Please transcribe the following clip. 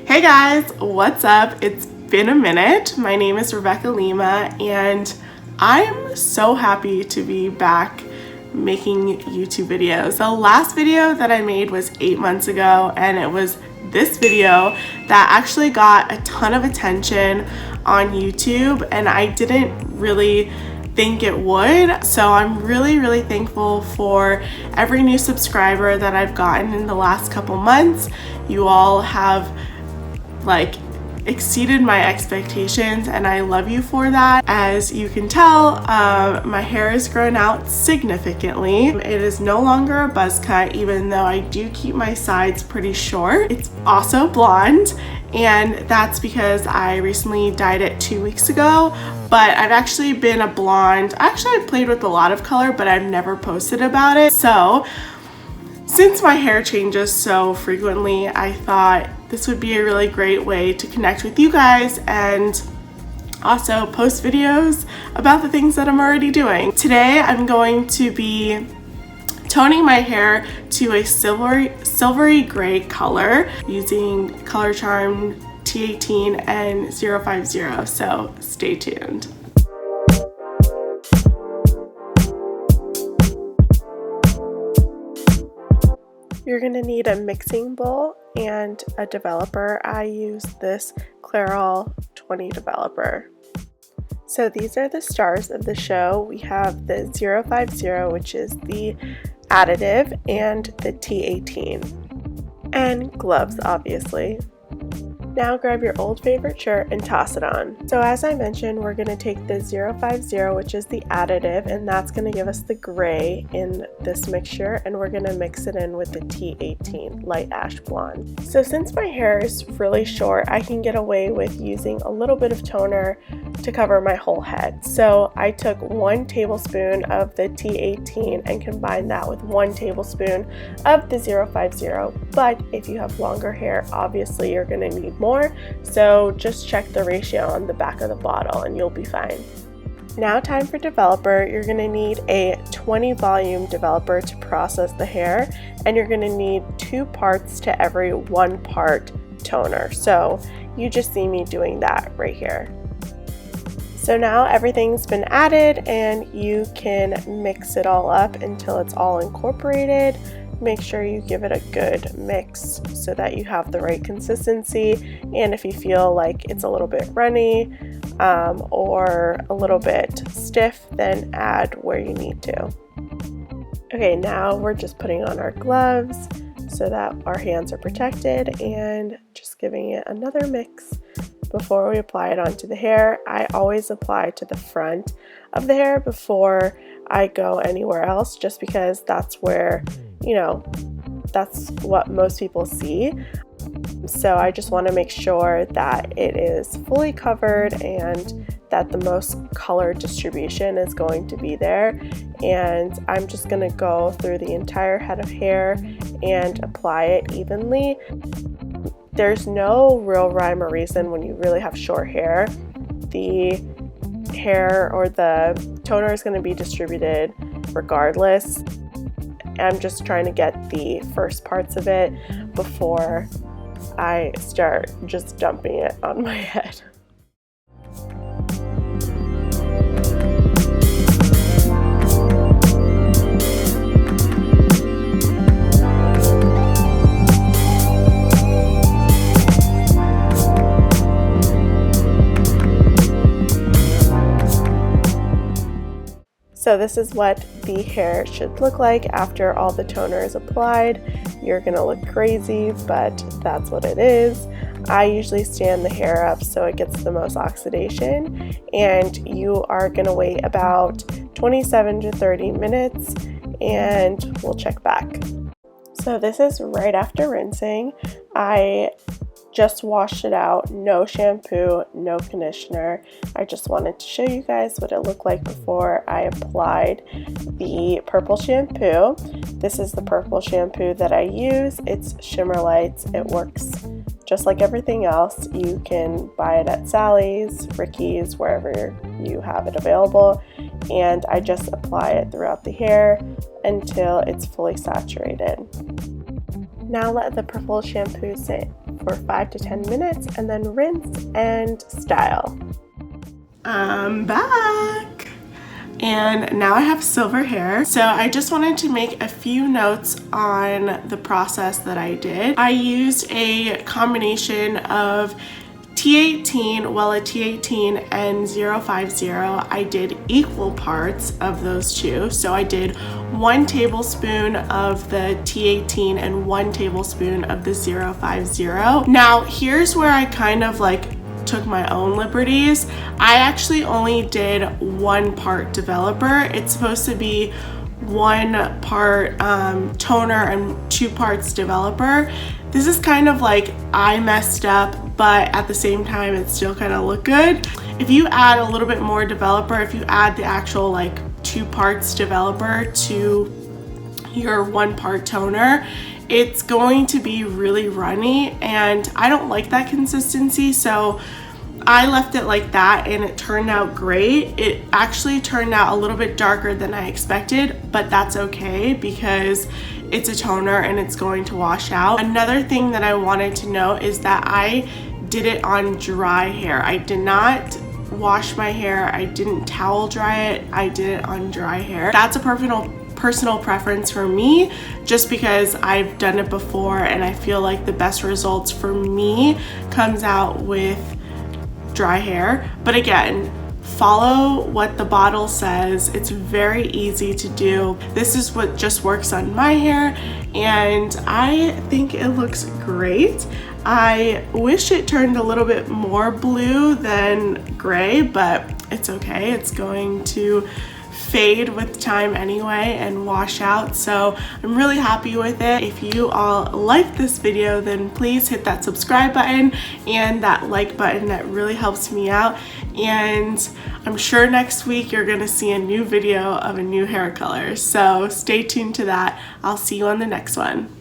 Hey guys, what's up? It's been a minute. My name is Rebecca Lima and I'm so happy to be back making YouTube videos. The last video that I made was 8 months ago and it was this video that actually got a ton of attention on YouTube and I didn't really think it would. So I'm really thankful for every new subscriber that I've gotten in the last couple months. You all have exceeded my expectations and I love you for that. As you can tell, my hair has grown out significantly. It is no longer a buzz cut, even though I do keep my sides pretty short. It's also blonde, and that's because I recently dyed it 2 weeks ago, but I've actually been a blonde. Actually, I've played with a lot of color, but I've never posted about it. So since my hair changes so frequently, I thought this would be a really great way to connect with you guys and also post videos about the things that I'm already doing. Today, I'm going to be toning my hair to a silvery gray color using H.A.M T18 and 050, so stay tuned. You're gonna need a mixing bowl and a developer. I use this Clairol 20 developer. So these are the stars of the show. We have the 050, which is the additive, and the T18. And gloves, obviously. Now grab your old favorite shirt and toss it on. So as I mentioned, we're going to take the 050, which is the additive, and that's going to give us the gray in this mixture, and we're going to mix it in with the T18 light ash blonde. So since my hair is really short, I can get away with using a little bit of toner to cover my whole head. So I took 1 tablespoon of the T18 and combined that with 1 tablespoon of the 050, but if you have longer hair, obviously you're going to need more. So just check the ratio on the back of the bottle and you'll be fine. Now time for developer. You're going to need a 20 volume developer to process the hair, and you're going to need 2 parts to every 1 part toner. So you just see me doing that right here. So now everything's been added and you can mix it all up until it's all incorporated. Make sure you give it a good mix so that you have the right consistency, and if you feel like it's a little bit runny or a little bit stiff, then add where you need to. Okay, now we're just putting on our gloves so that our hands are protected and just giving it another mix before we apply it onto the hair. I always apply to the front of the hair before I go anywhere else, just because that's where, that's what most people see. So I just want to make sure that it is fully covered and that the most color distribution is going to be there. And I'm just going to go through the entire head of hair and apply it evenly. There's no real rhyme or reason when you really have short hair. The hair or the toner is going to be distributed regardless. I'm just trying to get the first parts of it before I start just dumping it on my head. So this is what the hair should look like after all the toner is applied. You're gonna look crazy, but that's what it is. I usually stand the hair up so it gets the most oxidation, and you are gonna wait about 27 to 30 minutes and we'll check back. So this is right after rinsing. I just washed it out, no shampoo, no conditioner. I just wanted to show you guys what it looked like before I applied the purple shampoo. This is the purple shampoo that I use. It's Shimmer Lights. It works just like everything else. You can buy it at Sally's, Ricky's, wherever you have it available. And I just apply it throughout the hair until it's fully saturated. Now let the purple shampoo sit for 5 to 10 minutes and then rinse and style. I'm back! And now I have silver hair. So I just wanted to make a few notes on the process that I did. I used a combination of T18, Wella T18 and 050. I did equal parts of those two. So I did 1 tablespoon of the T18 and 1 tablespoon of the 050. Now here's where I kind of like took my own liberties. I actually only did 1 part developer. It's supposed to be 1 part toner and 2 parts developer. This is kind of like I messed up, but at the same time it still kind of looked good. If you add a little bit more developer, if you add the actual like 2 parts developer to your 1 part toner, it's going to be really runny, and I don't like that consistency, so I left it like that and it turned out great. It actually turned out a little bit darker than I expected, but that's okay because it's a toner and it's going to wash out. Another thing that I wanted to note is that I did it on dry hair. I did not wash my hair. I didn't towel dry it. I did it on dry hair. That's a personal preference for me, just because I've done it before and I feel like the best results for me comes out with dry hair. But again, follow what the bottle says. It's very easy to do. This is what just works on my hair and I think it looks great. I wish it turned a little bit more blue than gray, but it's okay. It's going to fade with time anyway and wash out, so I'm really happy with it. If you all like this video, then please hit that subscribe button and that like button. That really helps me out, and I'm sure next week you're gonna see a new video of a new hair color, so stay tuned to that. I'll see you on the next one.